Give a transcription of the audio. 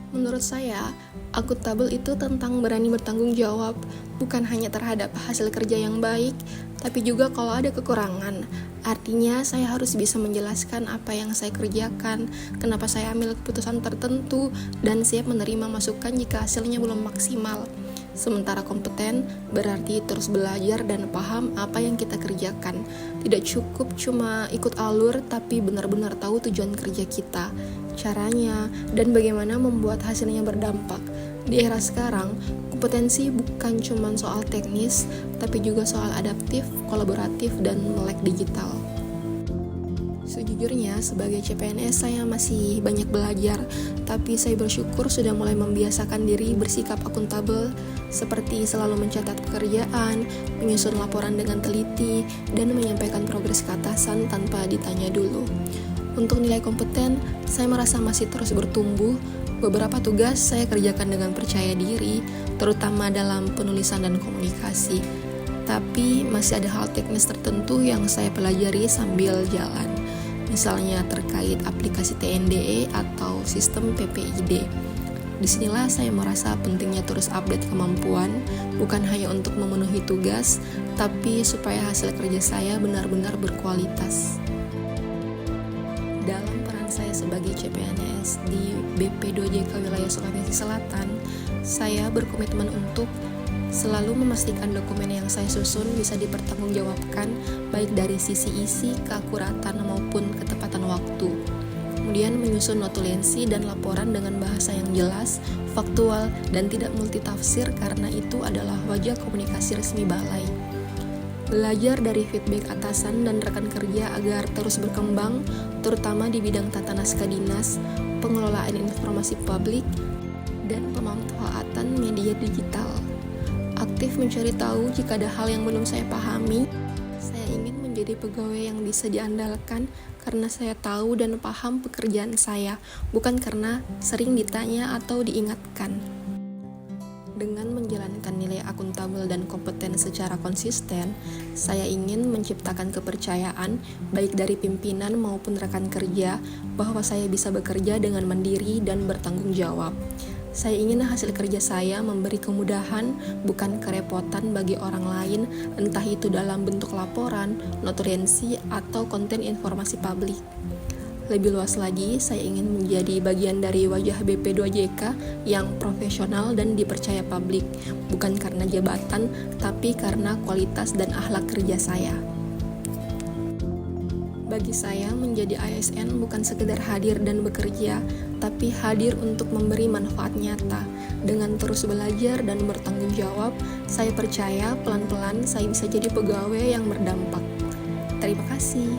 Menurut saya, akuntabel itu tentang berani bertanggung jawab, bukan hanya terhadap hasil kerja yang baik, tapi juga kalau ada kekurangan. Artinya, saya harus bisa menjelaskan apa yang saya kerjakan, kenapa saya ambil keputusan tertentu, dan siap menerima masukan jika hasilnya belum maksimal. Sementara kompeten berarti terus belajar dan paham apa yang kita kerjakan. Tidak cukup cuma ikut alur, tapi benar-benar tahu tujuan kerja kita, caranya, dan bagaimana membuat hasilnya berdampak. Di era sekarang, kompetensi bukan cuma soal teknis, tapi juga soal adaptif, kolaboratif, dan melek digital. Sejujurnya, sebagai CPNS saya masih banyak belajar, tapi saya bersyukur sudah mulai membiasakan diri bersikap akuntabel, seperti selalu mencatat pekerjaan, menyusun laporan dengan teliti, dan menyampaikan progres ke atasan tanpa ditanya dulu. Untuk nilai kompeten, saya merasa masih terus bertumbuh. Beberapa tugas saya kerjakan dengan percaya diri, terutama dalam penulisan dan komunikasi. Tapi masih ada hal teknis tertentu yang saya pelajari sambil jalan. Misalnya terkait aplikasi TNDE atau sistem PPID. Disinilah saya merasa pentingnya terus update kemampuan, bukan hanya untuk memenuhi tugas, tapi supaya hasil kerja saya benar-benar berkualitas. Dalam peran saya sebagai CPNS di BP2JK Wilayah Sulawesi Selatan, saya berkomitmen untuk selalu memastikan dokumen yang saya susun bisa dipertanggungjawabkan baik dari sisi isi, keakuratan, maupun ketepatan waktu. Kemudian menyusun notulensi dan laporan dengan bahasa yang jelas, faktual, dan tidak multitafsir karena itu adalah wajah komunikasi resmi balai. Belajar dari feedback atasan dan rekan kerja agar terus berkembang, terutama di bidang tata naskah dinas, pengelolaan informasi publik, dan pemanfaatan media digital. Aktif mencari tahu jika ada hal yang belum saya pahami. Saya ingin menjadi pegawai yang bisa diandalkan karena saya tahu dan paham pekerjaan saya, bukan karena sering ditanya atau diingatkan. Dengan menjalankan nilai akuntabel dan kompeten secara konsisten, saya ingin menciptakan kepercayaan baik dari pimpinan maupun rekan kerja bahwa saya bisa bekerja dengan mandiri dan bertanggung jawab. Saya ingin hasil kerja saya memberi kemudahan, bukan kerepotan bagi orang lain, entah itu dalam bentuk laporan, notulensi, atau konten informasi publik. Lebih luas lagi, saya ingin menjadi bagian dari wajah BP2JK yang profesional dan dipercaya publik, bukan karena jabatan, tapi karena kualitas dan akhlak kerja saya. Bagi saya, menjadi ASN bukan sekedar hadir dan bekerja, tapi hadir untuk memberi manfaat nyata. Dengan terus belajar dan bertanggung jawab, saya percaya pelan-pelan saya bisa jadi pegawai yang berdampak. Terima kasih.